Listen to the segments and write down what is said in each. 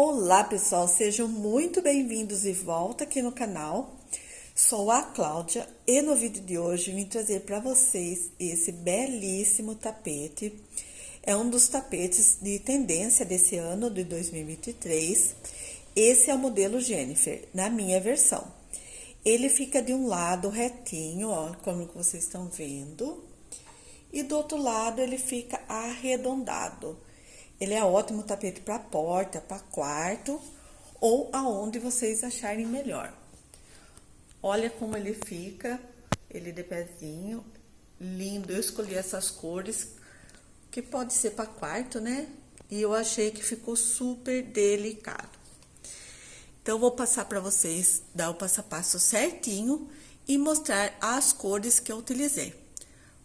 Olá pessoal, sejam muito bem-vindos de volta aqui no canal. Sou a Cláudia e no vídeo de hoje vim trazer para vocês esse belíssimo tapete. É um dos tapetes de tendência desse ano de 2023. Esse é o modelo Jennifer, na minha versão. Ele fica de um lado retinho, ó, como vocês estão vendo, e do outro lado ele fica arredondado. Ele é ótimo tapete para porta, para quarto ou aonde vocês acharem melhor. Olha como ele fica, ele de pezinho, lindo. Eu escolhi essas cores, que pode ser para quarto, né? E eu achei que ficou super delicado. Então, vou passar para vocês, dar o passo a passo certinho e mostrar as cores que eu utilizei.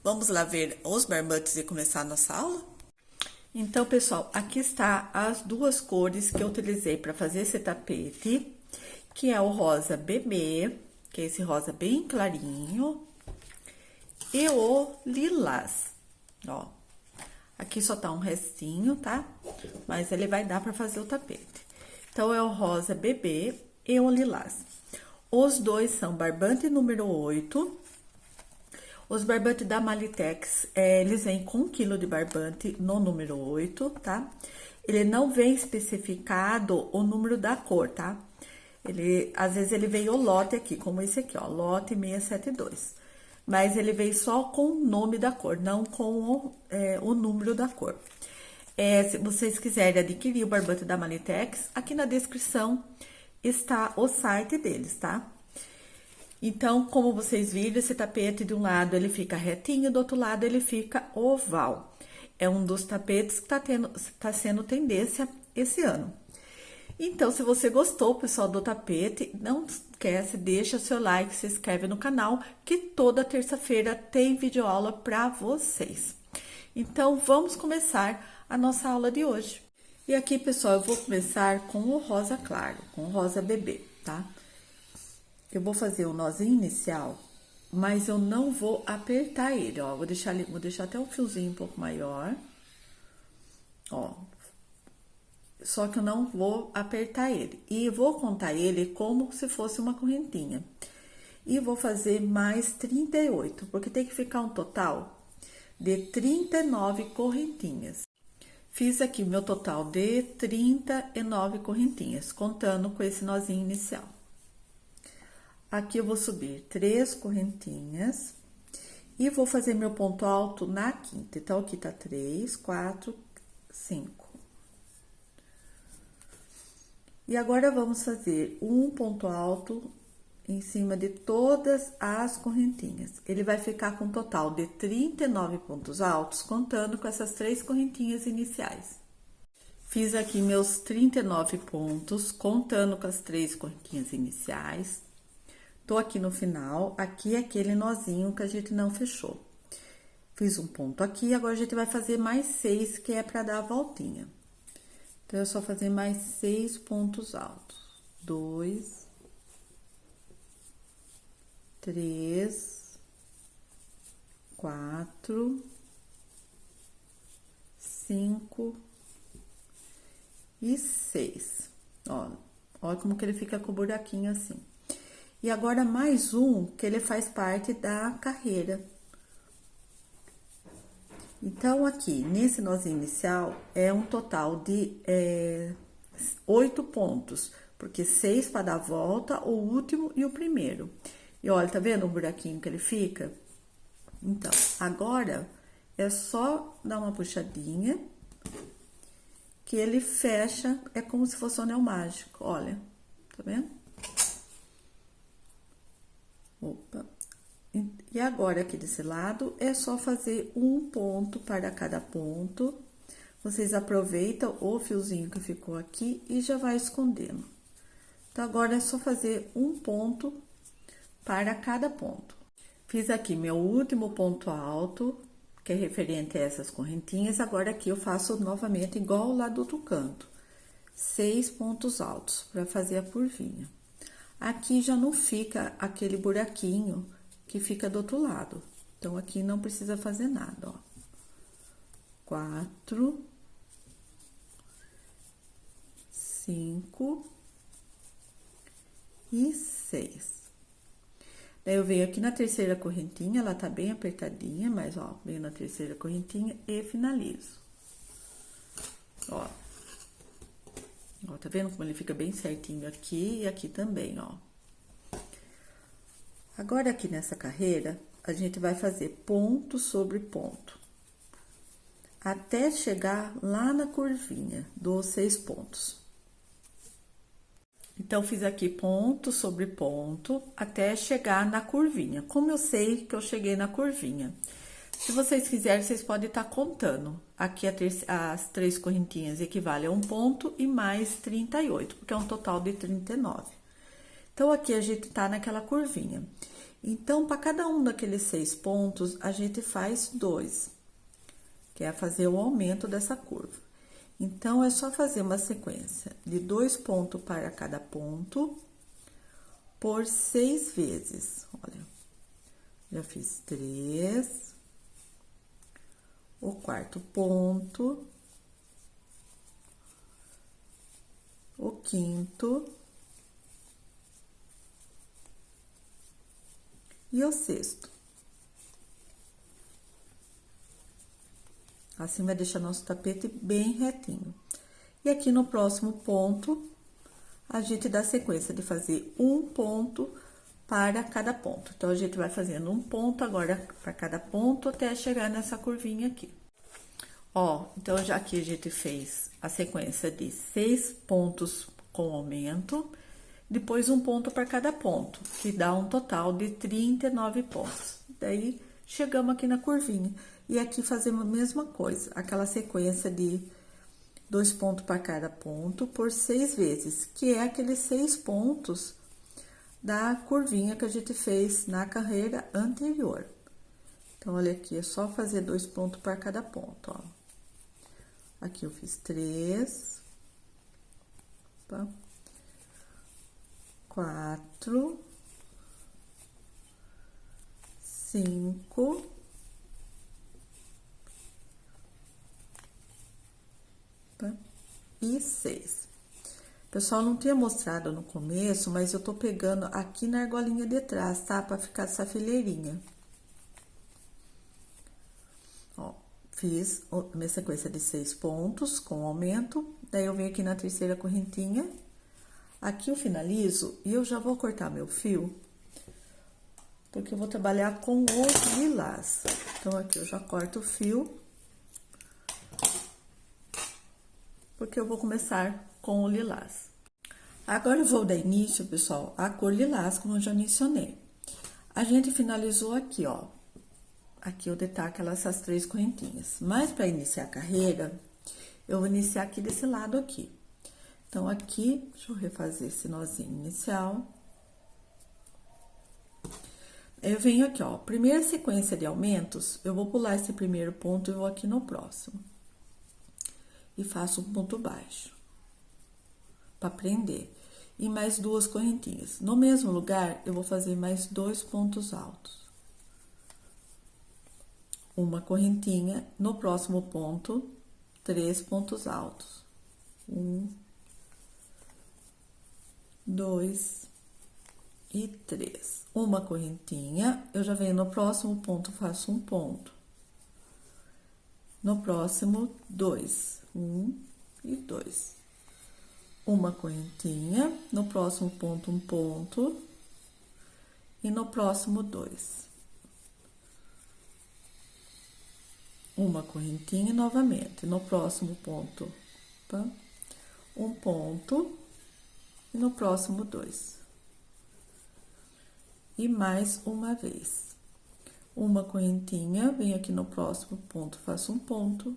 Vamos lá ver os barbantes e começar a nossa aula? Então, pessoal, aqui está as duas cores que eu utilizei para fazer esse tapete, que é o rosa bebê, que é esse rosa bem clarinho, e o lilás, ó. Aqui só tá um restinho, tá? Mas ele vai dar para fazer o tapete. Então, é o rosa bebê e o lilás. Os dois são barbante número 8. Os barbantes da Malitex, eles vêm com 1 kg de barbante no número 8, tá? Ele não vem especificado o número da cor, tá? Às vezes ele vem o lote aqui, como esse aqui, ó, lote 672. Mas ele vem só com o nome da cor, não com o número da cor. Se vocês quiserem adquirir o barbante da Malitex, aqui na descrição está o site deles, tá? Então, como vocês viram, esse tapete de um lado ele fica retinho, do outro lado ele fica oval. É um dos tapetes que tá sendo tendência esse ano. Então, se você gostou, pessoal, do tapete, não esquece, deixa seu like, se inscreve no canal, que toda terça-feira tem videoaula para vocês. Então, vamos começar a nossa aula de hoje. E aqui, pessoal, eu vou começar com o rosa claro, com o rosa bebê, tá? Eu vou fazer o nozinho inicial, mas eu não vou apertar ele, ó. Vou deixar até um fiozinho um pouco maior, ó. Só que eu não vou apertar ele. E vou contar ele como se fosse uma correntinha. E vou fazer mais 38, porque tem que ficar um total de 39 correntinhas. Fiz aqui meu total de 39 correntinhas, contando com esse nozinho inicial. Aqui eu vou subir 3 correntinhas e vou fazer meu ponto alto na quinta. Então, aqui tá 3, 4, 5. E agora, vamos fazer um ponto alto em cima de todas as correntinhas. Ele vai ficar com um total de 39 pontos altos, contando com essas 3 correntinhas iniciais. Fiz aqui meus 39 pontos, contando com as 3 correntinhas iniciais. Tô aqui no final, aqui é aquele nozinho que a gente não fechou. Fiz um ponto aqui, agora a gente vai fazer mais 6, que é pra dar a voltinha. Então, é só fazer mais 6 pontos altos. 2, 3, 4, 5 e 6. Ó, olha como que ele fica com o buraquinho assim. E agora, mais um, que ele faz parte da carreira. Então, aqui, nesse nozinho inicial, é um total de 8 pontos. Porque 6 para dar a volta, o último e o primeiro. E olha, tá vendo o buraquinho que ele fica? Então, agora, é só dar uma puxadinha, que ele fecha, é como se fosse um anel mágico, olha. Tá vendo? Opa. E agora, aqui desse lado, é só fazer um ponto para cada ponto. Vocês aproveitam o fiozinho que ficou aqui e já vai escondendo. Então, agora é só fazer um ponto para cada ponto. Fiz aqui meu último ponto alto, que é referente a essas correntinhas. Agora, aqui eu faço novamente igual lá do outro canto. 6 pontos altos para fazer a curvinha. Aqui já não fica aquele buraquinho que fica do outro lado. Então, aqui não precisa fazer nada, ó. 4, 5 e 6. Daí, eu venho aqui na terceira correntinha, ela tá bem apertadinha, mas, ó, venho na terceira correntinha e finalizo. Ó. Ó, tá vendo como ele fica bem certinho aqui e aqui também, ó. Agora, aqui nessa carreira, a gente vai fazer ponto sobre ponto, até chegar lá na curvinha dos 6 pontos. Então, fiz aqui ponto sobre ponto, até chegar na curvinha. Como eu sei que eu cheguei na curvinha? Se vocês quiserem, vocês podem estar contando. Aqui, as 3 correntinhas equivalem a 1 ponto e mais 38, porque é um total de 39. Então, aqui a gente tá naquela curvinha. Então, para cada um daqueles 6 pontos, a gente faz 2, que é fazer o aumento dessa curva. Então, é só fazer uma sequência de 2 pontos para cada ponto, por 6 vezes. Olha, já fiz 3, o quarto ponto, o quinto e o sexto. Assim, vai deixar nosso tapete bem retinho. E aqui no próximo ponto, a gente dá sequência de fazer 1 ponto para cada ponto. Então, a gente vai fazendo 1 ponto agora para cada ponto, até chegar nessa curvinha aqui. Ó, então, já aqui a gente fez a sequência de 6 pontos com aumento, depois 1 ponto para cada ponto, que dá um total de 39 pontos. Daí, chegamos aqui na curvinha. E aqui fazemos a mesma coisa, aquela sequência de 2 pontos para cada ponto por 6 vezes, que é aqueles 6 pontos da curvinha que a gente fez na carreira anterior. Então, olha aqui, é só fazer 2 pontos para cada ponto, ó. Aqui eu fiz 3, 4, 5, e 6. Pessoal, não tinha mostrado no começo, mas eu tô pegando aqui na argolinha de trás, tá? Pra ficar essa fileirinha. Ó, fiz a minha sequência de 6 pontos com aumento, daí eu venho aqui na terceira correntinha, aqui eu finalizo e eu já vou cortar meu fio, porque eu vou trabalhar com os lilás. Então, aqui eu já corto o fio, porque eu vou começar com o lilás. Agora, eu vou dar início, pessoal, à cor lilás, como eu já mencionei. A gente finalizou aqui, ó. Aqui eu detaco essas 3 correntinhas. Mas, para iniciar a carreira, eu vou iniciar aqui desse lado aqui. Então, aqui, deixa eu refazer esse nozinho inicial. Eu venho aqui, ó, primeira sequência de aumentos, eu vou pular esse primeiro ponto e vou aqui no próximo. E faço um ponto baixo, para prender. E mais 2 correntinhas. No mesmo lugar, eu vou fazer mais 2 pontos altos. Uma correntinha, no próximo ponto, 3 pontos altos. 1, 2 e 3. Uma correntinha, eu já venho no próximo ponto, faço um ponto. No próximo, 2. 1 e 2. Uma correntinha, no próximo ponto, um ponto. E no próximo, 2. Uma correntinha novamente. No próximo ponto, tá? Um ponto. E no próximo, 2. E mais uma vez. Uma correntinha, venho aqui no próximo ponto, faço um ponto.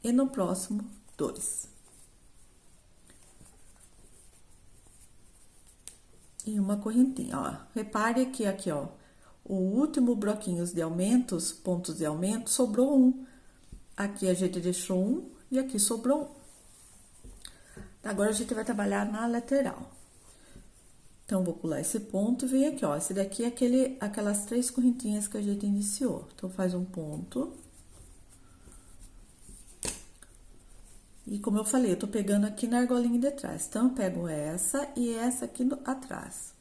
E no próximo, 2. E uma correntinha, ó. Repare que aqui, ó, o último bloquinhos de aumentos, pontos de aumento, sobrou 1. Aqui a gente deixou 1 e aqui sobrou 1. Agora, a gente vai trabalhar na lateral. Então, vou pular esse ponto e vem aqui, ó. Esse daqui é aquelas 3 correntinhas que a gente iniciou. Então, faz um ponto. E como eu falei, eu tô pegando aqui na argolinha de trás. Então, eu pego essa e essa aqui atrás.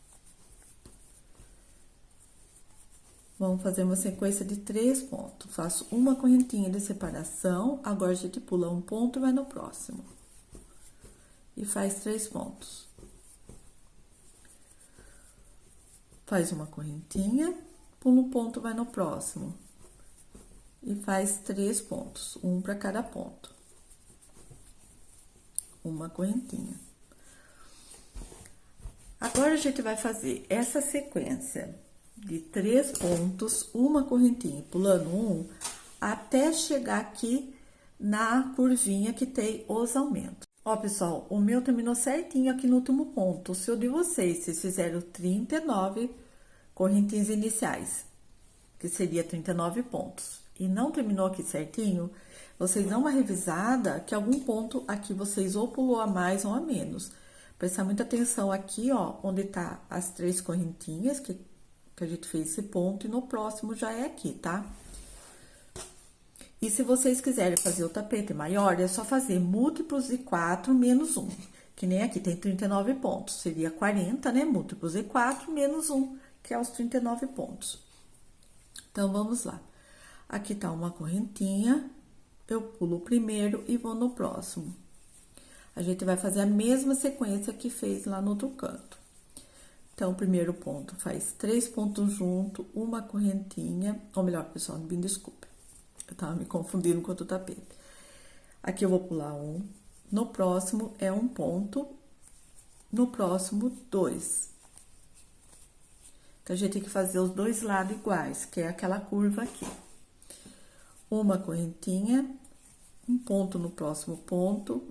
Vamos fazer uma sequência de 3 pontos. Faço uma correntinha de separação, agora a gente pula um ponto e vai no próximo. E faz 3 pontos. Faz uma correntinha, pula um ponto, vai no próximo. E faz 3 pontos, um para cada ponto. Uma correntinha. Agora, a gente vai fazer essa sequência de 3 pontos, uma correntinha, pulando um, até chegar aqui na curvinha que tem os aumentos. Ó, pessoal, o meu terminou certinho aqui no último ponto. O seu de vocês fizeram 39 correntinhas iniciais, que seria 39 pontos, e não terminou aqui certinho, vocês dão uma revisada, que algum ponto aqui vocês ou pulou a mais ou a menos. Prestar muita atenção aqui, ó, onde tá as 3 correntinhas, que a gente fez esse ponto, e no próximo já é aqui, tá? E se vocês quiserem fazer o tapete maior, é só fazer múltiplos de 4 menos 1. Que nem aqui tem 39 pontos, seria 40, né? Múltiplos de 4 menos 1, que é os 39 pontos. Então, vamos lá. Aqui tá uma correntinha, eu pulo o primeiro e vou no próximo. A gente vai fazer a mesma sequência que fez lá no outro canto. Então, o primeiro ponto faz 3 pontos junto, uma correntinha, ou melhor, pessoal, me desculpe, eu tava me confundindo com o tapete. Aqui eu vou pular um, no próximo é um ponto, no próximo 2. Então, a gente tem que fazer os dois lados iguais, que é aquela curva aqui. Uma correntinha, um ponto no próximo ponto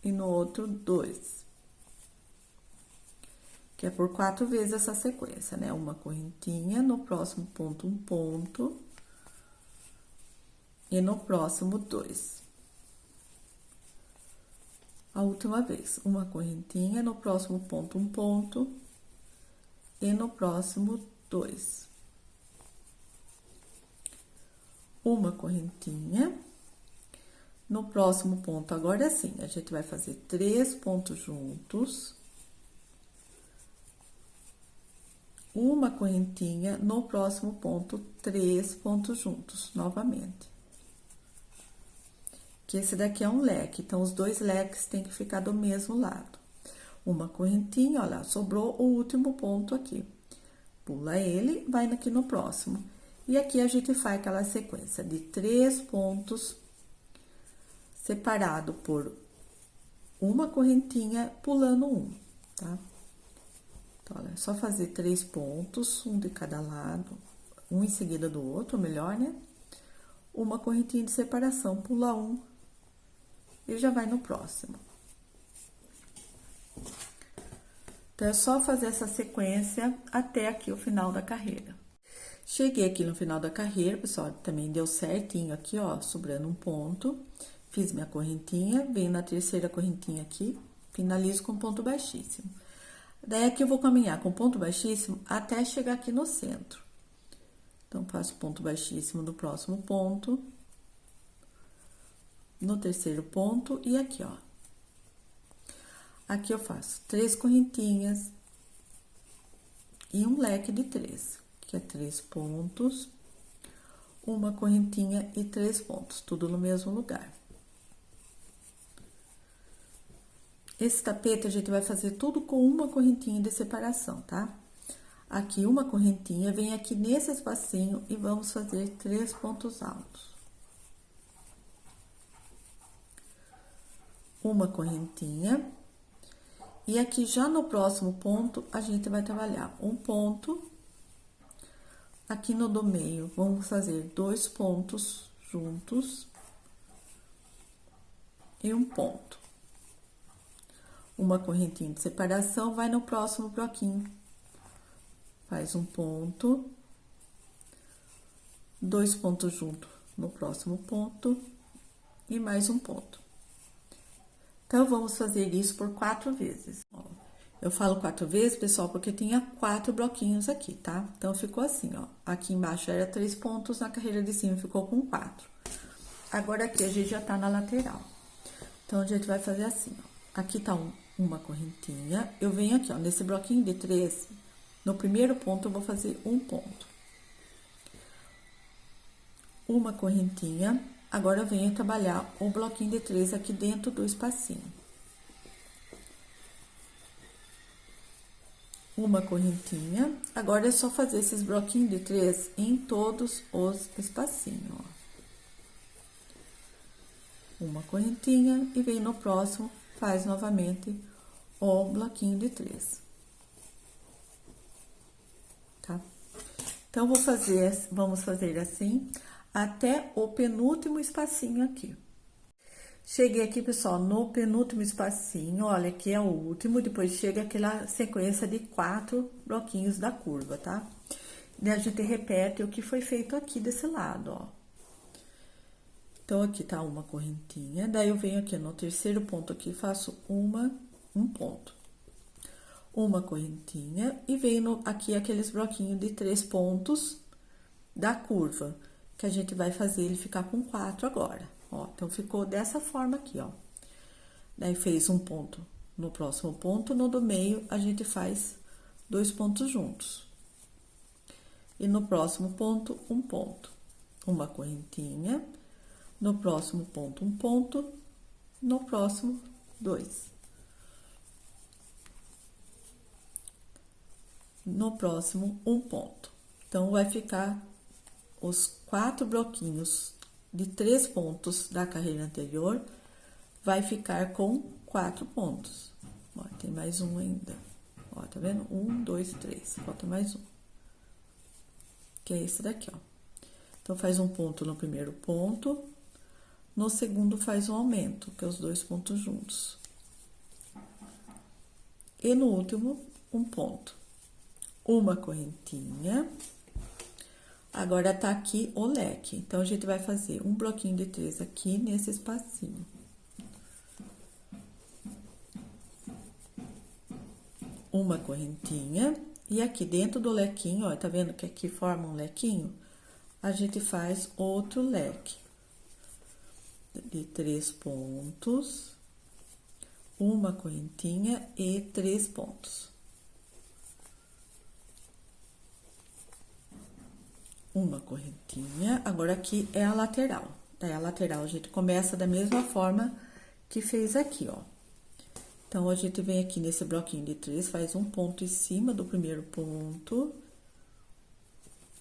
e no outro 2. Que é por 4 vezes essa sequência, né? Uma correntinha, no próximo ponto, um ponto. E no próximo, 2. A última vez, uma correntinha, no próximo ponto, um ponto. E no próximo, 2. Uma correntinha. No próximo ponto, agora sim, a gente vai fazer 3 pontos juntos. Uma correntinha, no próximo ponto, 3 pontos juntos, novamente. Que esse daqui é um leque, então, os dois leques tem que ficar do mesmo lado. Uma correntinha, olha, sobrou o último ponto aqui. Pula ele, vai aqui no próximo. E aqui a gente faz aquela sequência de 3 pontos separado por uma correntinha, pulando um, tá? Então, olha, é só fazer 3 pontos, um de cada lado, um em seguida do outro, melhor, né? Uma correntinha de separação, pula um e já vai no próximo. Então, é só fazer essa sequência até aqui o final da carreira. Cheguei aqui no final da carreira, pessoal, também deu certinho aqui, ó, sobrando um ponto. Fiz minha correntinha, venho na terceira correntinha aqui, finalizo com ponto baixíssimo. Daí, aqui eu vou caminhar com ponto baixíssimo até chegar aqui no centro. Então, faço ponto baixíssimo no próximo ponto, no terceiro ponto e aqui, ó. Aqui eu faço 3 correntinhas e um leque de 3, que é 3 pontos, uma correntinha e 3 pontos, tudo no mesmo lugar. Esse tapete a gente vai fazer tudo com uma correntinha de separação, tá? Aqui uma correntinha, vem aqui nesse espacinho e vamos fazer 3 pontos altos. Uma correntinha. E aqui já no próximo ponto, a gente vai trabalhar um ponto. Aqui no do meio, vamos fazer 2 pontos juntos. E um ponto. Uma correntinha de separação, vai no próximo bloquinho. Faz um ponto. 2 pontos juntos no próximo ponto. E mais um ponto. Então, vamos fazer isso por 4 vezes. Ó, eu falo 4 vezes, pessoal, porque tinha 4 bloquinhos aqui, tá? Então, ficou assim, ó. Aqui embaixo era 3 pontos, na carreira de cima ficou com 4. Agora, aqui a gente já tá na lateral. Então, a gente vai fazer assim, ó. Aqui tá uma correntinha, eu venho aqui, ó, nesse bloquinho de 3, no primeiro ponto eu vou fazer um ponto. Uma correntinha, agora eu venho trabalhar o bloquinho de 3 aqui dentro do espacinho. Uma correntinha, agora é só fazer esses bloquinhos de 3 em todos os espacinhos, ó. Uma correntinha e vem no próximo, faz novamente o bloquinho de 3. Tá? Então, vamos fazer assim até o penúltimo espacinho aqui. Cheguei aqui, pessoal, no penúltimo espacinho, olha, aqui é o último, depois chega aquela sequência de 4 bloquinhos da curva, tá? E a gente repete o que foi feito aqui desse lado, ó. Então, aqui tá uma correntinha, daí eu venho aqui no terceiro ponto aqui, faço um ponto. Uma correntinha e venho aqui aqueles bloquinhos de 3 pontos da curva, que a gente vai fazer ele ficar com 4 agora, ó. Então, ficou dessa forma aqui, ó. Daí, fez um ponto no próximo ponto, no do meio, a gente faz 2 pontos juntos. E no próximo ponto, um ponto. Uma correntinha. No próximo ponto, um ponto. No próximo, 2. No próximo, um ponto. Então, vai ficar os 4 bloquinhos de 3 pontos da carreira anterior, vai ficar com 4 pontos. Ó, tem mais um ainda. Ó, tá vendo? 1, 2, 3. Falta mais um. Que é esse daqui, ó. Então, faz um ponto no primeiro ponto. No segundo, faz um aumento, que é os 2 pontos juntos. E no último, um ponto. Uma correntinha. Agora, tá aqui o leque. Então, a gente vai fazer um bloquinho de 3 aqui nesse espacinho. Uma correntinha. E aqui dentro do lequinho, ó, tá vendo que aqui forma um lequinho? A gente faz outro leque de 3 pontos, uma correntinha e 3 pontos. Uma correntinha, agora aqui é a lateral. Daí, a lateral a gente começa da mesma forma que fez aqui, ó. Então, a gente vem aqui nesse bloquinho de 3, faz um ponto em cima do primeiro ponto,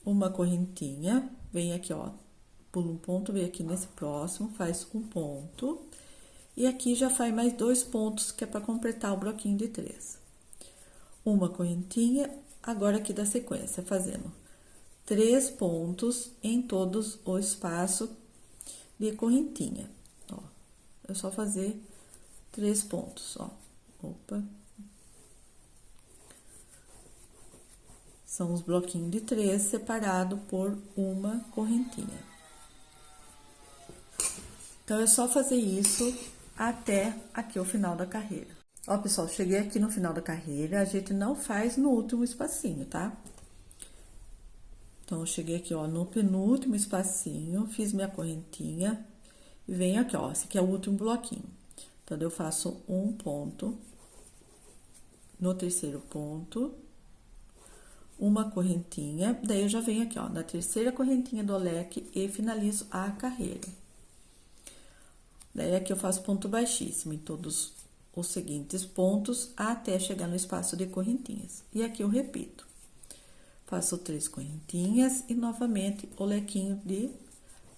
uma correntinha, vem aqui, ó, pula um ponto, vem aqui nesse próximo, faz um ponto, e aqui já faz mais 2 pontos, que é para completar o bloquinho de 3. Uma correntinha, agora aqui da sequência, fazendo 3 pontos em todos o espaço de correntinha, ó. É só fazer 3 pontos, ó. Opa. São os bloquinhos de 3 separados por uma correntinha. Então, é só fazer isso até aqui o final da carreira. Ó, pessoal, cheguei aqui no final da carreira, a gente não faz no último espacinho, tá? Então, eu cheguei aqui, ó, no penúltimo espacinho, fiz minha correntinha e venho aqui, ó, esse aqui é o último bloquinho. Então, eu faço um ponto no terceiro ponto, uma correntinha, daí eu já venho aqui, ó, na terceira correntinha do leque e finalizo a carreira. Daí, aqui eu faço ponto baixíssimo em todos os seguintes pontos até chegar no espaço de correntinhas. E aqui eu repito. Faço 3 correntinhas e novamente o lequinho de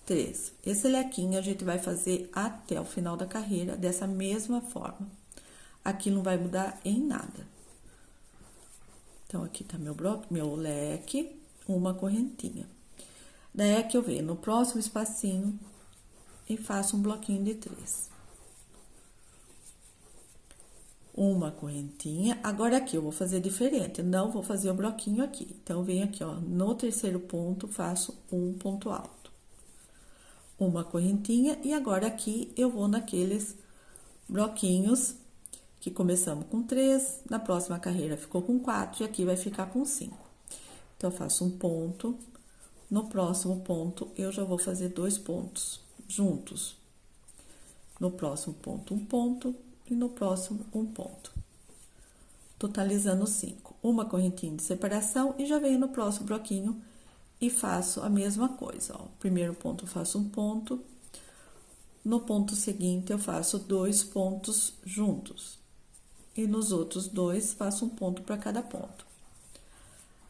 3. Esse lequinho a gente vai fazer até o final da carreira dessa mesma forma. Aqui não vai mudar em nada. Então, aqui tá meu leque, uma correntinha. Daí, aqui eu venho no próximo espacinho e faço um bloquinho de 3. Uma correntinha. Agora, aqui eu vou fazer diferente, não vou fazer o bloquinho aqui. Então, eu venho aqui, ó, no terceiro ponto, faço um ponto alto. Uma correntinha, e agora aqui eu vou naqueles bloquinhos que começamos com 3, na próxima carreira ficou com 4, e aqui vai ficar com 5. Então, eu faço um ponto, no próximo ponto eu já vou fazer 2 pontos juntos. no próximo ponto um ponto e no próximo um ponto. Totalizando 5. Uma correntinha de separação e já venho no próximo bloquinho e faço a mesma coisa, ó. Primeiro ponto eu faço um ponto, no ponto seguinte eu faço 2 pontos juntos. E nos outros 2 faço um ponto para cada ponto.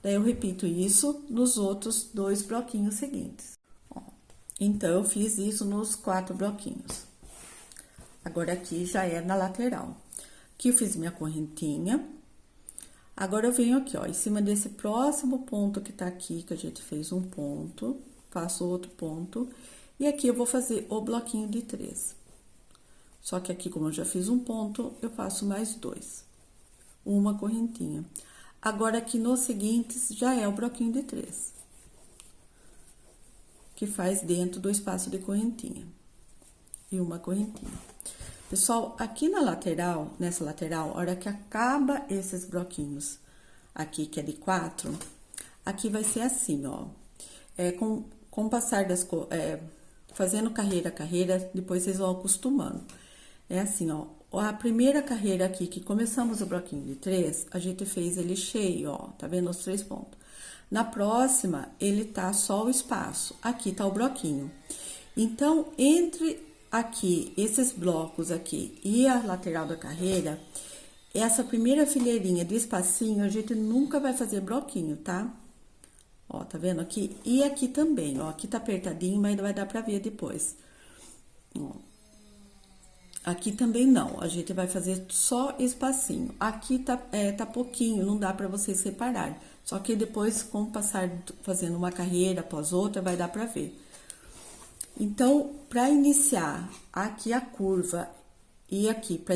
Daí eu repito isso nos outros 2 bloquinhos seguintes. Ó, então, eu fiz isso nos 4 bloquinhos. Agora, aqui já é na lateral. Aqui eu fiz minha correntinha. Agora, eu venho aqui, ó, em cima desse próximo ponto que tá aqui, que a gente fez um ponto, faço outro ponto. E aqui eu vou fazer o bloquinho de 3. Só que aqui, como eu já fiz um ponto, eu faço mais 2. Uma correntinha. Agora, aqui nos seguintes, já é o bloquinho de 3. Que faz dentro do espaço de correntinha. E uma correntinha. Pessoal, aqui na lateral, nessa lateral, a hora que acaba esses bloquinhos aqui, que é de 4, aqui vai ser assim, ó. Com o passar das... fazendo carreira a carreira, depois vocês vão acostumando. É assim, ó. A primeira carreira aqui, que começamos o bloquinho de 3, a gente fez ele cheio, ó. Tá vendo os 3 pontos? Na próxima, ele tá só o espaço. Aqui tá o bloquinho. Então, entre aqui, esses blocos aqui e a lateral da carreira, essa primeira fileirinha de espacinho, a gente nunca vai fazer bloquinho, tá? Ó, tá vendo aqui? E aqui também, ó. Aqui tá apertadinho, mas vai dar pra ver depois. Ó. Aqui também não, a gente vai fazer só espacinho. Aqui tá pouquinho, não dá pra vocês separarem. Só que depois, com o passar, fazendo uma carreira após outra, vai dar pra ver. Então, pra iniciar aqui a curva e aqui pra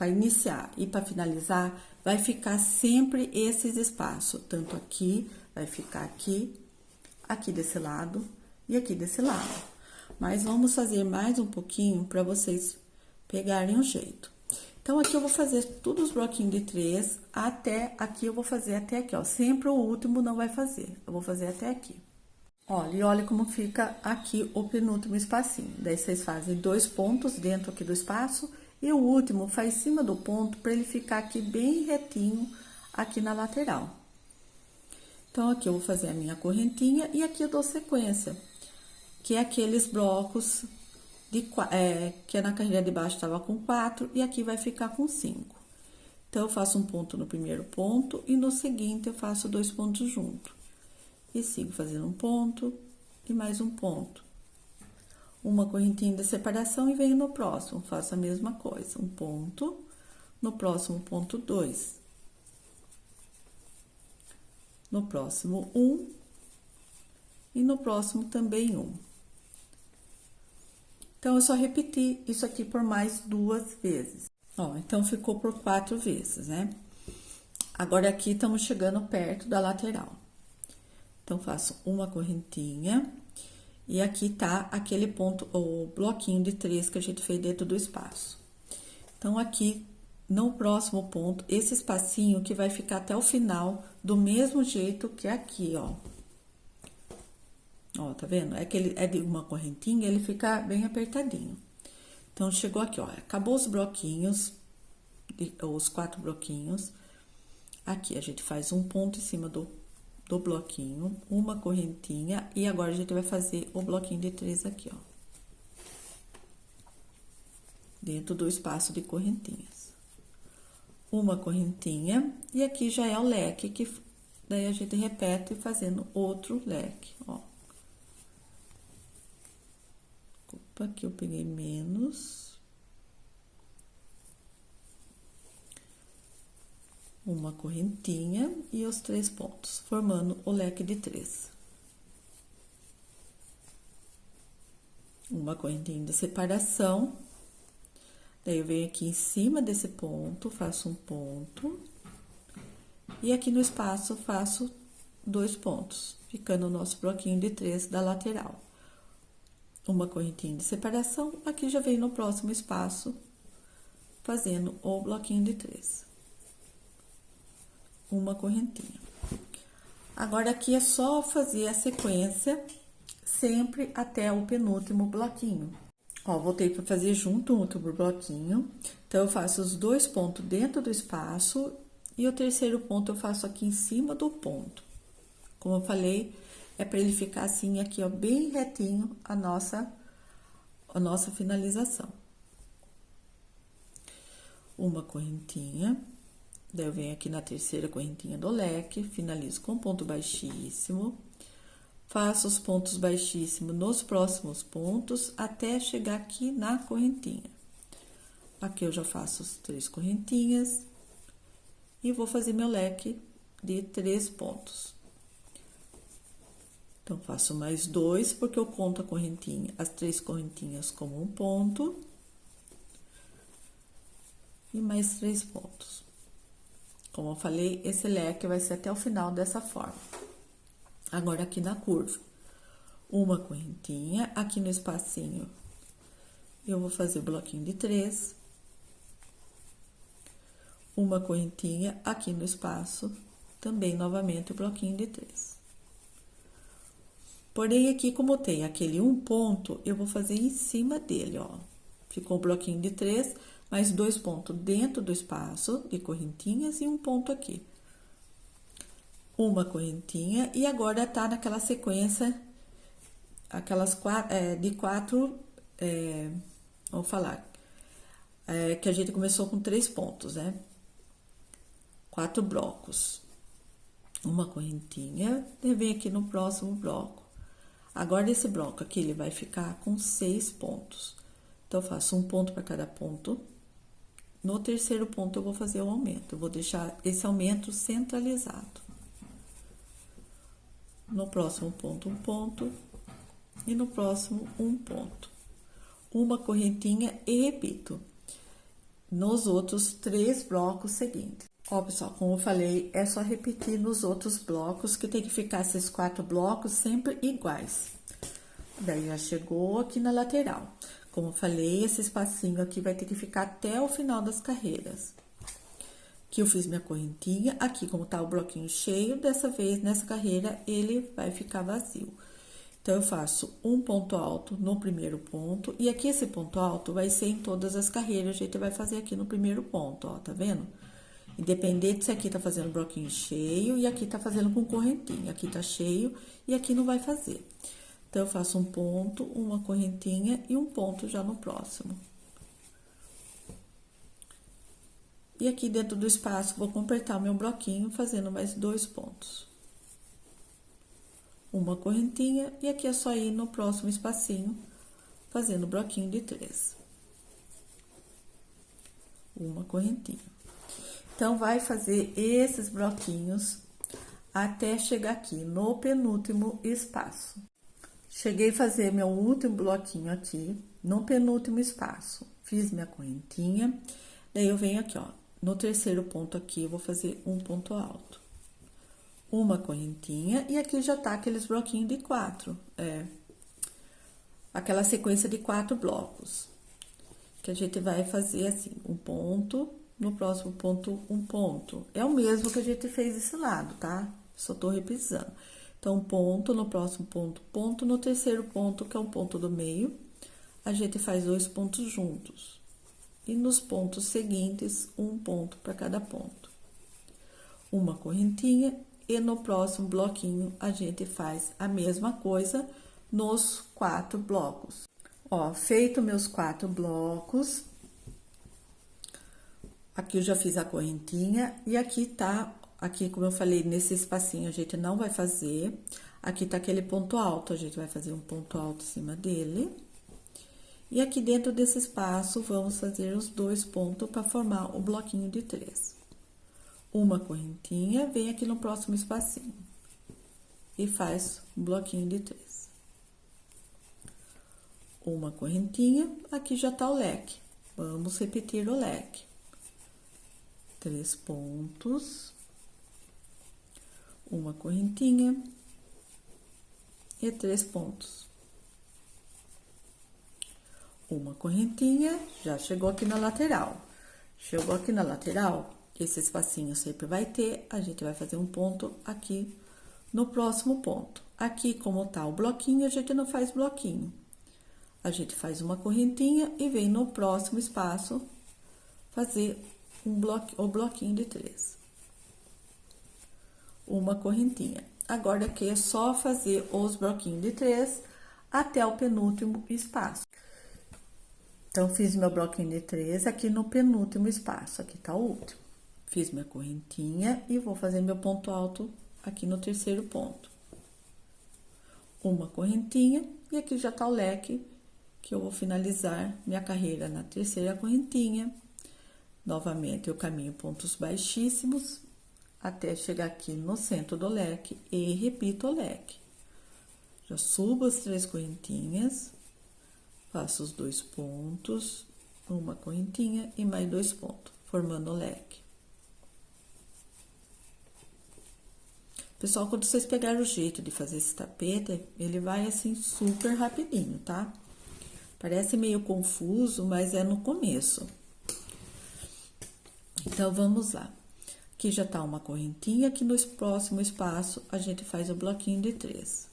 iniciar e pra finalizar, vai ficar sempre esses espaços. Tanto aqui, vai ficar aqui, aqui desse lado e aqui desse lado. Mas vamos fazer mais um pouquinho para vocês pegarem o jeito. Então, aqui eu vou fazer todos os bloquinhos de 3, até aqui eu vou fazer até aqui, ó. Sempre o último não vai fazer, eu vou fazer até aqui. Olha, e olha como fica aqui o penúltimo espacinho. Daí, vocês fazem 2 pontos dentro aqui do espaço e o último faz em cima do ponto para ele ficar aqui bem retinho aqui na lateral. Então, aqui eu vou fazer a minha correntinha e aqui eu dou sequência. Que é aqueles blocos que na carreira de baixo estava com 4 e aqui vai ficar com 5. Então, eu faço um ponto no primeiro ponto e no seguinte eu faço 2 pontos juntos. E sigo fazendo um ponto e mais um ponto. Uma correntinha de separação e venho no próximo, faço a mesma coisa. Um ponto, no próximo ponto 2. No próximo 1 e no próximo também 1. Então, eu só repeti isso aqui por mais 2 vezes. Ó, então, ficou por 4 vezes, né? Agora, aqui, estamos chegando perto da lateral. Então, faço uma correntinha. E aqui tá aquele ponto, o bloquinho de 3 que a gente fez dentro do espaço. Então, aqui, no próximo ponto, esse espacinho que vai ficar até o final, do mesmo jeito que aqui, ó. Ó, tá vendo? É de uma correntinha, ele fica bem apertadinho. Então, chegou aqui, ó. Acabou os bloquinhos, os 4 bloquinhos. Aqui, a gente faz um ponto em cima do bloquinho, uma correntinha. E agora, a gente vai fazer o bloquinho de 3 aqui, ó. Dentro do espaço de correntinhas. Uma correntinha. E aqui já é o leque, que daí a gente repete fazendo outro leque, ó. Aqui eu peguei menos. Uma correntinha e os 3 pontos, formando o leque de 3. Uma correntinha de separação. Daí, eu venho aqui em cima desse ponto, faço um ponto. E aqui no espaço, faço 2 pontos, ficando o nosso bloquinho de 3 da lateral. Uma correntinha de separação, aqui já vem no próximo espaço, fazendo o bloquinho de 3. Uma correntinha. Agora, aqui é só fazer a sequência, sempre até o penúltimo bloquinho. Ó, voltei para fazer junto um outro bloquinho. Então, eu faço os 2 pontos dentro do espaço e o terceiro ponto eu faço aqui em cima do ponto. Como eu falei, é para ele ficar assim aqui, ó, bem retinho a nossa finalização. Uma correntinha, daí eu venho aqui na terceira correntinha do leque, finalizo com ponto baixíssimo. Faço os pontos baixíssimos nos próximos pontos, até chegar aqui na correntinha. Aqui eu já faço as 3 correntinhas e vou fazer meu leque de 3 pontos. Então, faço mais 2, porque eu conto a correntinha, as 3 correntinhas como um ponto. E mais 3 pontos. Como eu falei, esse leque vai ser até o final dessa forma. Agora, aqui na curva, uma correntinha, aqui no espacinho, eu vou fazer o bloquinho de 3. Uma correntinha, aqui no espaço, também, novamente, o bloquinho de 3. Porém, aqui, como tem aquele um ponto, eu vou fazer em cima dele, ó. Ficou o bloquinho de 3, mais 2 pontos dentro do espaço de correntinhas e um ponto aqui. Uma correntinha, e agora tá naquela sequência, aquelas de 4, vamos falar, que a gente começou com 3 pontos, né? 4 blocos. Uma correntinha, e vem aqui no próximo bloco. Agora, esse bloco aqui, ele vai ficar com 6 pontos. Então, eu faço um ponto para cada ponto. No terceiro ponto, eu vou fazer o aumento. Eu vou deixar esse aumento centralizado. No próximo ponto, um ponto. E no próximo, um ponto. Uma correntinha e repito. Nos outros 3 blocos seguintes. Ó, pessoal, como eu falei, é só repetir nos outros blocos, que tem que ficar esses 4 blocos sempre iguais. Daí, já chegou aqui na lateral. Como eu falei, esse espacinho aqui vai ter que ficar até o final das carreiras. Aqui eu fiz minha correntinha, aqui como tá o bloquinho cheio, dessa vez, nessa carreira, ele vai ficar vazio. Então, eu faço um ponto alto no primeiro ponto, e aqui esse ponto alto vai ser em todas as carreiras, a gente vai fazer aqui no primeiro ponto, ó, tá vendo? Independente se aqui tá fazendo bloquinho cheio e aqui tá fazendo com correntinha, aqui tá cheio e aqui não vai fazer. Então, eu faço um ponto, uma correntinha e um ponto já no próximo. E aqui dentro do espaço, vou completar o meu bloquinho fazendo mais 2 pontos. Uma correntinha e aqui é só ir no próximo espacinho, fazendo o bloquinho de 3. Uma correntinha. Então, vai fazer esses bloquinhos até chegar aqui no penúltimo espaço. Cheguei a fazer meu último bloquinho aqui, no penúltimo espaço. Fiz minha correntinha, daí eu venho aqui, ó, no terceiro ponto aqui, eu vou fazer um ponto alto. Uma correntinha, e aqui já tá aqueles bloquinhos de 4, aquela sequência de 4 blocos. Que a gente vai fazer assim, um ponto, no próximo ponto, um ponto. É o mesmo que a gente fez desse lado, tá? Só tô repisando. Então, ponto, no próximo ponto, ponto, no terceiro ponto, que é um ponto do meio, a gente faz 2 pontos juntos. E nos pontos seguintes, um ponto para cada ponto. Uma correntinha, e no próximo bloquinho, a gente faz a mesma coisa nos 4 blocos. Ó, feito meus 4 blocos, aqui eu já fiz a correntinha, e aqui tá... Aqui, como eu falei, nesse espacinho a gente não vai fazer. Aqui tá aquele ponto alto, a gente vai fazer um ponto alto em cima dele. E aqui dentro desse espaço, vamos fazer os 2 pontos para formar o bloquinho de 3. Uma correntinha, vem aqui no próximo espacinho. E faz um bloquinho de 3. Uma correntinha, aqui já tá o leque. Vamos repetir o leque. 3 pontos. Uma correntinha e 3 pontos. Uma correntinha, já chegou aqui na lateral. Chegou aqui na lateral, esse espacinho sempre vai ter, a gente vai fazer um ponto aqui no próximo ponto. Aqui, como tá o bloquinho, a gente não faz bloquinho. a gente faz uma correntinha e vem no próximo espaço fazer o bloquinho de 3. Uma correntinha. Agora aqui é só fazer os bloquinhos de 3 até o penúltimo espaço. Então, fiz meu bloquinho de 3 aqui no penúltimo espaço, aqui tá o último. Fiz minha correntinha e vou fazer meu ponto alto aqui no terceiro ponto. Uma correntinha e aqui já tá o leque que eu vou finalizar minha carreira na terceira correntinha. Novamente, eu caminho pontos baixíssimos até chegar aqui no centro do leque e repito o leque. Já subo as 3 correntinhas, faço os 2 pontos, uma correntinha e mais 2 pontos, formando o leque. Pessoal, quando vocês pegarem o jeito de fazer esse tapete, ele vai assim super rapidinho, tá? Parece meio confuso, mas é no começo. Então, vamos lá. Aqui já tá uma correntinha, aqui no próximo espaço a gente faz o bloquinho de 3.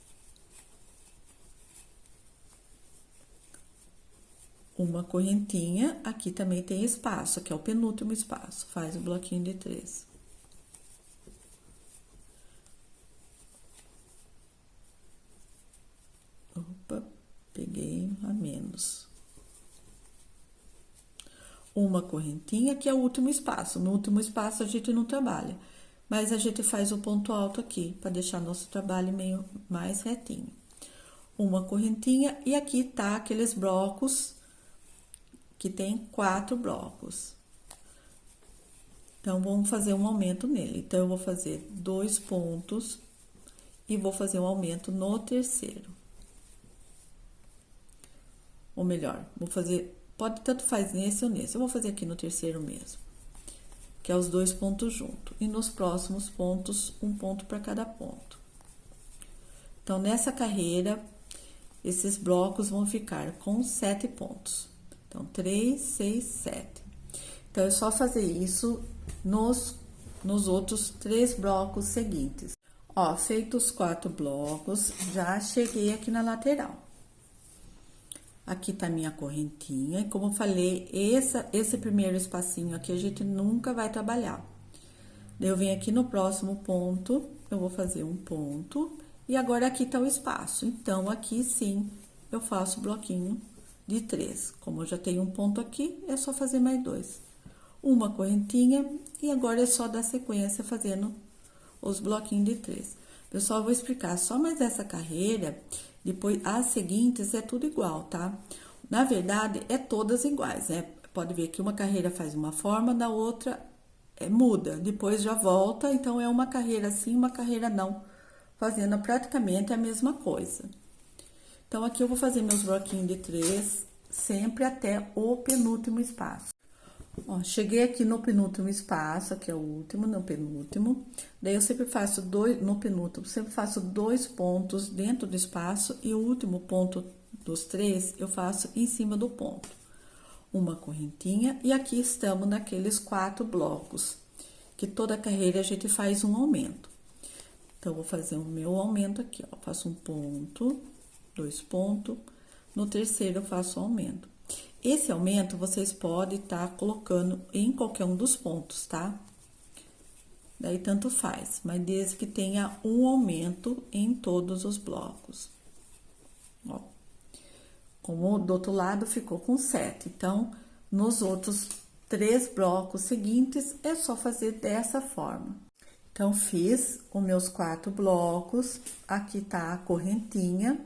Uma correntinha, aqui também tem espaço, aqui é o penúltimo espaço, faz o bloquinho de 3. Opa, peguei a menos. Uma correntinha, que é o último espaço. No último espaço a gente não trabalha, mas a gente faz o ponto alto aqui, para deixar nosso trabalho meio mais retinho. Uma correntinha, e aqui tá aqueles blocos, que tem 4 blocos. Então, vamos fazer um aumento nele. Então, eu vou fazer 2 pontos e vou fazer um aumento no terceiro. Ou melhor, vou fazer... Pode tanto faz nesse ou nesse. Eu vou fazer aqui no terceiro mesmo. Que é os 2 pontos juntos. E nos próximos pontos, um ponto para cada ponto. Então, nessa carreira, esses blocos vão ficar com 7 pontos. Então, 3, 6, 7. Então, é só fazer isso nos outros 3 blocos seguintes. Ó, feitos os 4 blocos, já cheguei aqui na lateral. Aqui tá minha correntinha, e como eu falei, esse primeiro espacinho aqui a gente nunca vai trabalhar. Daí, eu venho aqui no próximo ponto, eu vou fazer um ponto, e agora aqui tá o espaço. Então, aqui sim, eu faço o bloquinho de 3. Como eu já tenho um ponto aqui, é só fazer mais 2. Uma correntinha, e agora é só dar sequência fazendo os bloquinhos de 3. Pessoal, eu vou explicar só mais essa carreira, depois as seguintes é tudo igual, tá? Na verdade, é todas iguais, né? Pode ver que uma carreira faz uma forma, na outra muda, depois já volta, então é uma carreira assim, uma carreira não, fazendo praticamente a mesma coisa. Então, aqui eu vou fazer meus bloquinhos de 3, sempre até o penúltimo espaço. Ó, cheguei aqui no penúltimo espaço, aqui é o último, no penúltimo. Daí, eu sempre faço no penúltimo, sempre faço 2 pontos dentro do espaço e o último ponto dos 3 eu faço em cima do ponto. Uma correntinha, e aqui estamos naqueles 4 blocos, que toda carreira a gente faz um aumento. Então, vou fazer o meu aumento aqui, ó, faço um ponto, 2 pontos, no terceiro eu faço o aumento. Esse aumento vocês podem estar colocando em qualquer um dos pontos, tá? Daí tanto faz, mas desde que tenha um aumento em todos os blocos. Ó, como do outro lado ficou com 7, então, nos outros 3 blocos seguintes, é só fazer dessa forma. Então, fiz os meus 4 blocos, aqui tá a correntinha,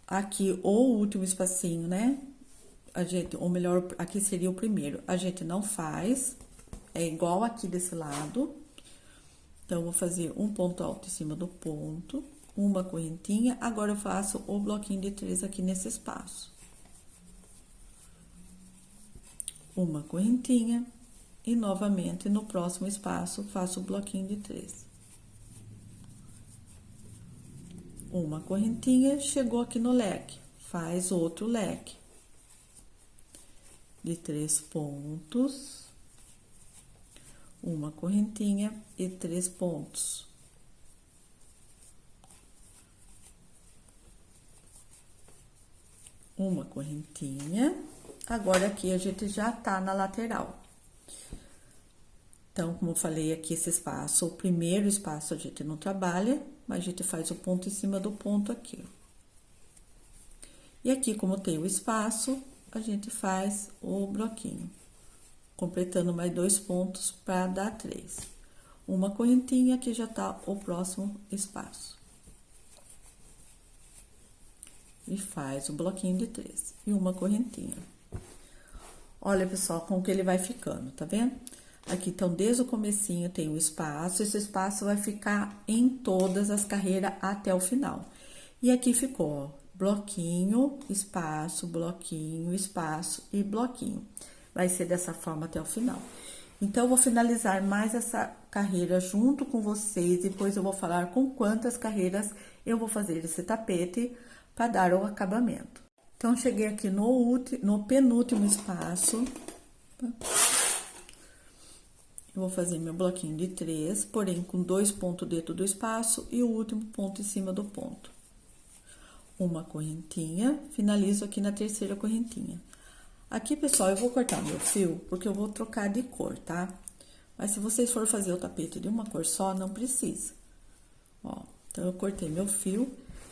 aqui o último espacinho, né? Ou melhor, aqui seria o primeiro, a gente não faz, é igual aqui desse lado. Então, eu vou fazer um ponto alto em cima do ponto, uma correntinha, agora eu faço o bloquinho de 3 aqui nesse espaço. Uma correntinha, e novamente no próximo espaço faço o bloquinho de 3. Uma correntinha, chegou aqui no leque, faz outro leque de 3 pontos, uma correntinha e 3 pontos. uma correntinha. Agora, aqui a gente já tá na lateral. Então, como eu falei aqui, esse espaço, o primeiro espaço a gente não trabalha, mas a gente faz o ponto em cima do ponto aqui, ó. E aqui, como tem o espaço, a gente faz o bloquinho, completando mais 2 pontos para dar 3. Uma correntinha, aqui já tá o próximo espaço. E faz o bloquinho de 3 e uma correntinha. Olha, pessoal, como que ele vai ficando, tá vendo? Aqui, então, desde o comecinho tem o espaço, esse espaço vai ficar em todas as carreiras até o final. E aqui ficou, ó, bloquinho, espaço e bloquinho. Vai ser dessa forma até o final. Então, eu vou finalizar mais essa carreira junto com vocês, depois eu vou falar com quantas carreiras eu vou fazer esse tapete para dar o acabamento. Então, cheguei aqui no penúltimo espaço. Eu vou fazer meu bloquinho de 3, porém com 2 pontos dentro do espaço e o último ponto em cima do ponto. Uma correntinha, finalizo aqui na terceira correntinha. Aqui, pessoal, eu vou cortar meu fio, porque eu vou trocar de cor, tá? Mas se vocês forem fazer o tapete de uma cor só, não precisa. Ó, então, eu cortei meu fio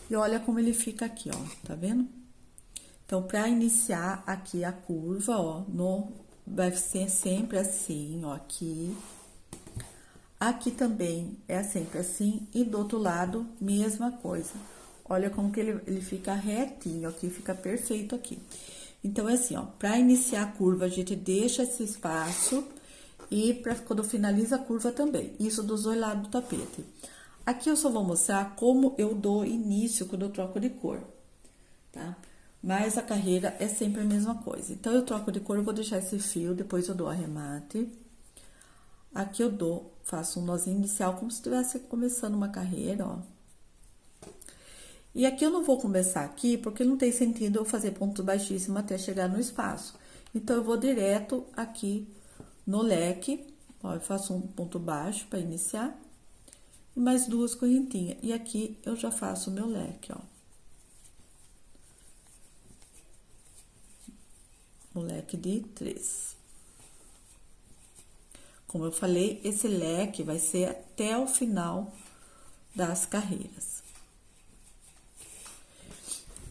e olha como ele fica aqui, ó, tá vendo? Então, pra iniciar aqui a curva, ó, vai ser sempre assim, ó, aqui. Aqui também é sempre assim, e do outro lado, mesma coisa. Olha como que ele fica retinho, aqui fica perfeito aqui. Então, é assim, ó, pra iniciar a curva, a gente deixa esse espaço e quando finaliza a curva também. Isso dos dois lados do tapete. Aqui eu só vou mostrar como eu dou início quando eu troco de cor, tá? Mas a carreira é sempre a mesma coisa. Então, eu troco de cor, eu vou deixar esse fio, depois eu dou arremate. Aqui eu faço um nozinho inicial, como se estivesse começando uma carreira, ó. E aqui eu não vou começar aqui, porque não tem sentido eu fazer ponto baixíssimo até chegar no espaço. Então, eu vou direto aqui no leque, ó, eu faço um ponto baixo para iniciar. E mais 2 correntinhas. E aqui eu já faço o meu leque, ó. Um leque de 3. Como eu falei, esse leque vai ser até o final das carreiras.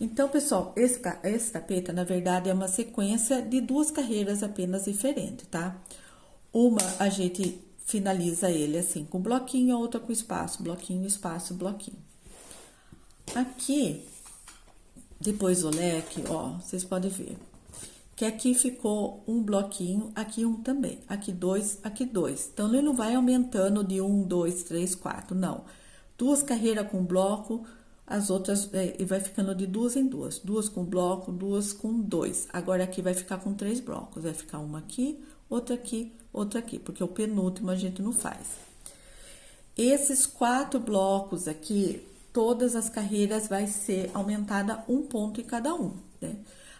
Então, pessoal, esse tapete, na verdade, é uma sequência de 2 carreiras apenas diferentes, tá? Uma, a gente finaliza ele assim, com bloquinho, a outra com espaço, bloquinho, espaço, bloquinho. Aqui, depois do leque, ó, vocês podem ver que aqui ficou um bloquinho, aqui um também, aqui 2, aqui 2. Então, ele não vai aumentando de 1, 2, 3, 4, não. 2 carreiras com bloco, as outras, e vai ficando de 2 em 2. 2 com bloco, 2 com 2. Agora, aqui vai ficar com 3 blocos, vai ficar uma aqui, outra aqui, porque o penúltimo a gente não faz. Esses 4 blocos aqui, todas as carreiras vai ser aumentada 1 ponto em cada um, né?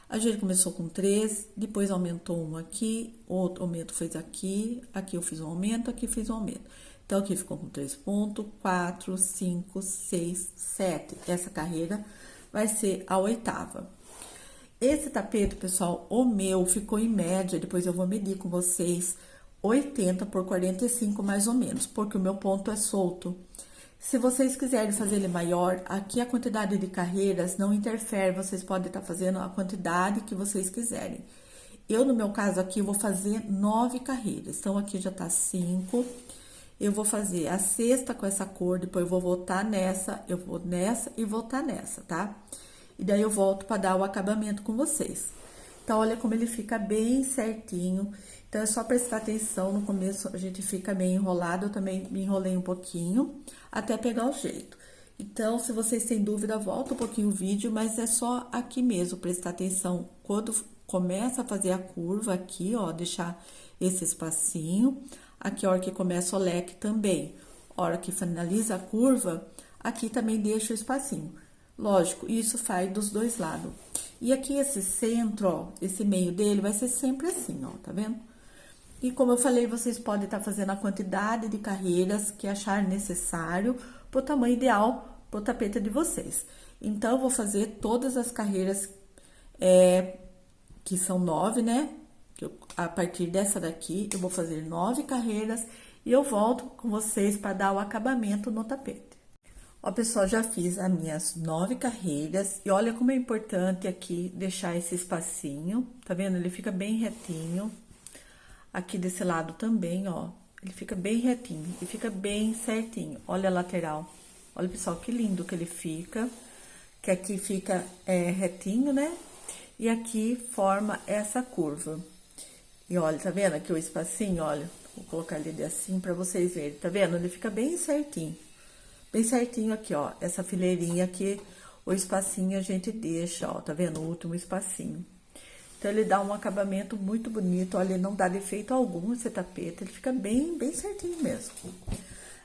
A gente começou com 3, depois aumentou um aqui, outro aumento fez aqui, aqui eu fiz um aumento, aqui fiz um aumento. Então, aqui ficou com 3 pontos, 4, 5, 6, 7. Essa carreira vai ser a 8ª. Esse tapete, pessoal, o meu ficou em média, depois eu vou medir com vocês, 80 por 45 mais ou menos, porque o meu ponto é solto. Se vocês quiserem fazer ele maior, aqui a quantidade de carreiras não interfere, vocês podem estar fazendo a quantidade que vocês quiserem. Eu, no meu caso aqui, vou fazer 9 carreiras, então aqui já tá 5. Eu vou fazer a 6ª com essa cor, depois eu vou voltar nessa, eu vou nessa e voltar nessa, tá? E daí eu volto para dar o acabamento com vocês. Então, olha como ele fica bem certinho. Então, é só prestar atenção, no começo a gente fica meio enrolado, eu também me enrolei um pouquinho, até pegar o jeito. Então, se vocês têm dúvida, volta um pouquinho o vídeo, mas é só aqui mesmo, prestar atenção. Quando começa a fazer a curva aqui, ó, deixar esse espacinho. Aqui, a hora que começa o leque também. A hora que finaliza a curva, aqui também deixa o espacinho. Lógico, isso faz dos dois lados. E aqui esse centro, ó, esse meio dele vai ser sempre assim, ó, tá vendo? E como eu falei, vocês podem estar fazendo a quantidade de carreiras que achar necessário pro tamanho ideal pro tapete de vocês. Então, eu vou fazer todas as carreiras que são 9, né? A partir dessa daqui, eu vou fazer 9 carreiras e eu volto com vocês para dar o acabamento no tapete. Ó, pessoal, já fiz as minhas 9 carreiras e olha como é importante aqui deixar esse espacinho, tá vendo? Ele fica bem retinho. Aqui desse lado também, ó, ele fica bem retinho e fica bem certinho. Olha a lateral. Olha, pessoal, que lindo que ele fica. Que aqui fica retinho, né? E aqui forma essa curva. E olha, tá vendo aqui o espacinho? Olha, vou colocar ele assim pra vocês verem. Tá vendo? Ele fica bem certinho. Bem certinho aqui, ó. Essa fileirinha aqui, o espacinho a gente deixa, ó. Tá vendo? O último espacinho. Então, ele dá um acabamento muito bonito. Olha, ele não dá defeito algum esse tapete. Ele fica bem certinho mesmo.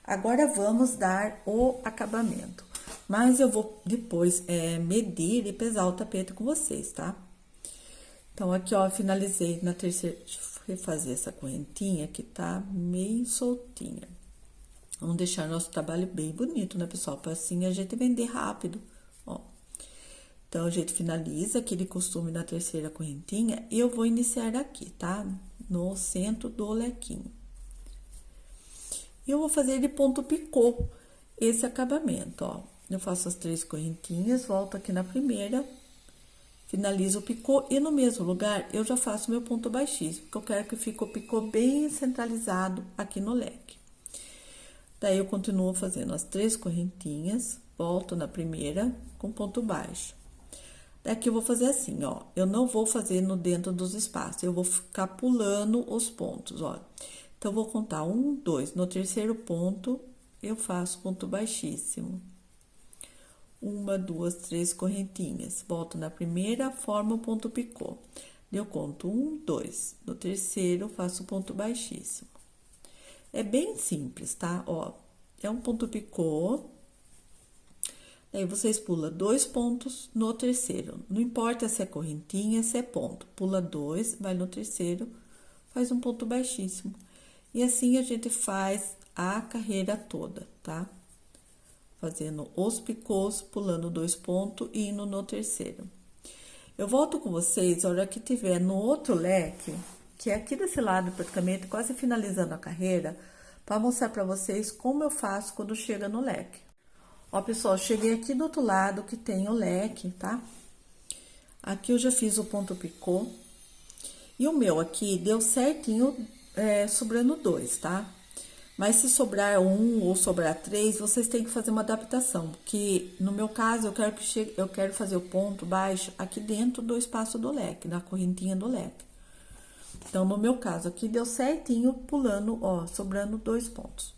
Agora, vamos dar o acabamento. Mas eu vou depois medir e pesar o tapete com vocês, tá? Então, aqui, ó, finalizei na terceira... Deixa eu refazer essa correntinha que tá meio soltinha. Vamos deixar nosso trabalho bem bonito, né, pessoal? Para assim a gente vender rápido, ó. Então, a gente finaliza aquele costume na terceira correntinha e eu vou iniciar aqui, tá? No centro do lequinho. E eu vou fazer de ponto picô esse acabamento, ó. Eu faço as 3 correntinhas, volto aqui na primeira, finalizo o picô e no mesmo lugar eu já faço meu ponto baixíssimo, porque eu quero que fique o picô bem centralizado aqui no leque. Daí, eu continuo fazendo as 3 correntinhas, volto na primeira com ponto baixo. Daqui eu vou fazer assim, ó, eu não vou fazer no dentro dos espaços, eu vou ficar pulando os pontos, ó. Então, eu vou contar 1, 2, no terceiro ponto, eu faço ponto baixíssimo. 1, 2, 3 correntinhas, volto na primeira, formo o ponto picô. Eu conto 1, 2, no terceiro, faço ponto baixíssimo. É bem simples, tá? Ó, é um ponto picô. Aí, vocês pulam 2 pontos no terceiro. Não importa se é correntinha, se é ponto. Pula 2, vai no terceiro, faz um ponto baixíssimo. E assim a gente faz a carreira toda, tá? Fazendo os picôs, pulando 2 pontos e indo no terceiro. Eu volto com vocês a hora que tiver no outro leque, que é aqui desse lado praticamente, quase finalizando a carreira, para mostrar para vocês como eu faço quando chega no leque. Ó, pessoal, cheguei aqui do outro lado que tem o leque, tá? Aqui eu já fiz o ponto picô. E o meu aqui deu certinho, sobrando 2, tá? Mas se sobrar 1 ou sobrar 3, vocês têm que fazer uma adaptação. Que no meu caso, eu quero fazer o ponto baixo aqui dentro do espaço do leque, na correntinha do leque. Então, no meu caso, aqui deu certinho, pulando, ó, sobrando 2 pontos.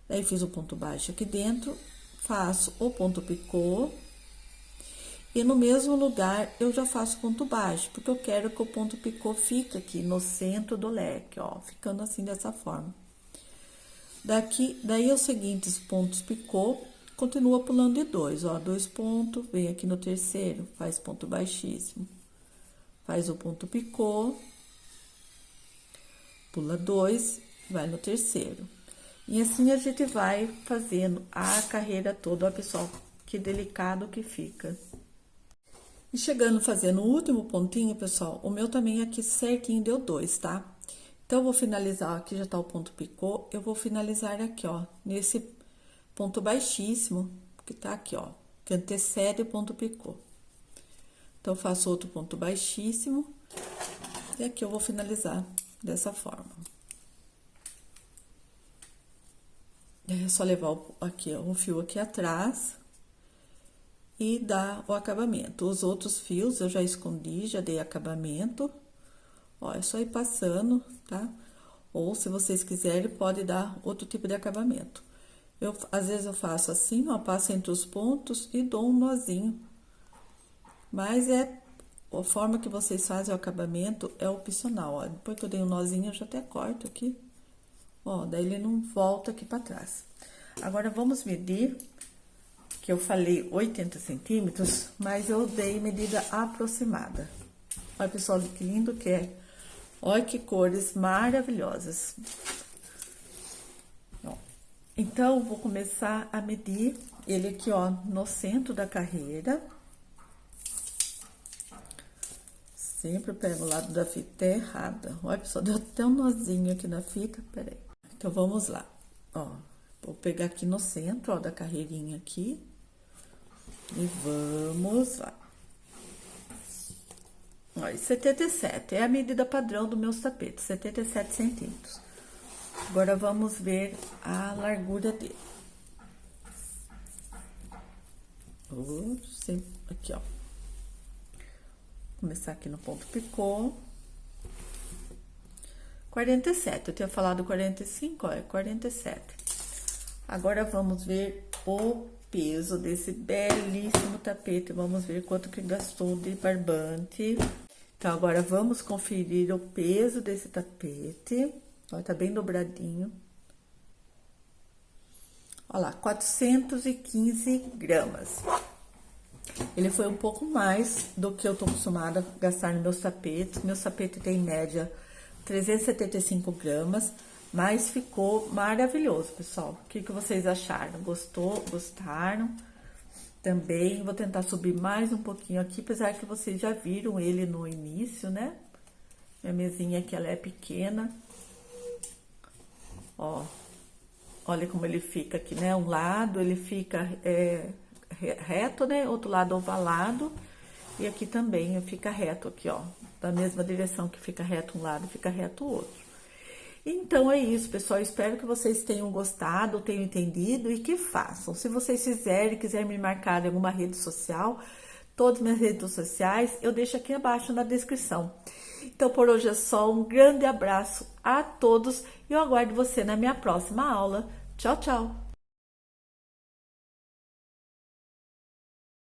Daí, fiz o ponto baixo aqui dentro, faço o ponto picô. E no mesmo lugar, eu já faço ponto baixo, porque eu quero que o ponto picô fique aqui no centro do leque, ó, ficando assim dessa forma. Daí, os seguintes pontos picô, continua pulando de 2, ó, 2 pontos, vem aqui no terceiro, faz ponto baixíssimo. Faz o ponto picô, pula 2, vai no terceiro. E assim a gente vai fazendo a carreira toda, ó, pessoal, que delicado que fica. E chegando fazendo o último pontinho, pessoal, o meu também aqui certinho deu 2, tá? Então, eu vou finalizar, aqui já tá o ponto picô, eu vou finalizar aqui, ó, nesse ponto baixíssimo, que tá aqui, ó, que antecede o ponto picô. Então, eu faço outro ponto baixíssimo, e aqui eu vou finalizar dessa forma. É só levar o fio aqui atrás e dar o acabamento. Os outros fios eu já escondi, já dei acabamento. Ó, é só ir passando, tá? Ou, se vocês quiserem, pode dar outro tipo de acabamento. Às vezes, eu faço assim, ó, passo entre os pontos e dou um nozinho. Mas a forma que vocês fazem o acabamento é opcional, ó. Depois que eu dei um nozinho, eu já até corto aqui. Ó, daí ele não volta aqui pra trás. Agora, vamos medir, que eu falei 80 centímetros, mas eu dei medida aproximada. Olha, pessoal, que lindo que é. Olha que cores maravilhosas. Ó, então, vou começar a medir ele aqui, ó, no centro da carreira. Sempre pego o lado da fita errada. Olha, pessoal, deu até um nozinho aqui na fita, peraí. Então, vamos lá. Ó, vou pegar aqui no centro, ó, da carreirinha aqui. E vamos lá. Ó, 77 é a medida padrão dos meus tapetes, 77 centímetros. Agora, vamos ver a largura dele. Aqui, ó. Começar aqui no ponto picô. 47, eu tinha falado 45, ó, é 47. Agora, vamos ver o peso desse belíssimo tapete. Vamos ver quanto que gastou de barbante. Então, agora, vamos conferir o peso desse tapete. Ó, tá bem dobradinho. Olha lá, 415 gramas. Ele foi um pouco mais do que eu tô acostumada a gastar nos meus tapetes. Meu tapete tem em média 375 gramas, mas ficou maravilhoso, pessoal. O que vocês acharam? Gostou? Gostaram? Também vou tentar subir mais um pouquinho aqui, apesar que vocês já viram ele no início, né? Minha mesinha aqui, ela é pequena. Ó, olha como ele fica aqui, né? Um lado ele fica reto, né? Outro lado ovalado. E aqui também fica reto aqui, ó. Da mesma direção que fica reto um lado, fica reto o outro. Então, é isso, pessoal. Espero que vocês tenham gostado, tenham entendido e que façam. Se vocês fizerem, quiserem me marcar em alguma rede social, todas as minhas redes sociais, eu deixo aqui abaixo na descrição. Então, por hoje é só. Um grande abraço a todos e eu aguardo você na minha próxima aula. Tchau, tchau!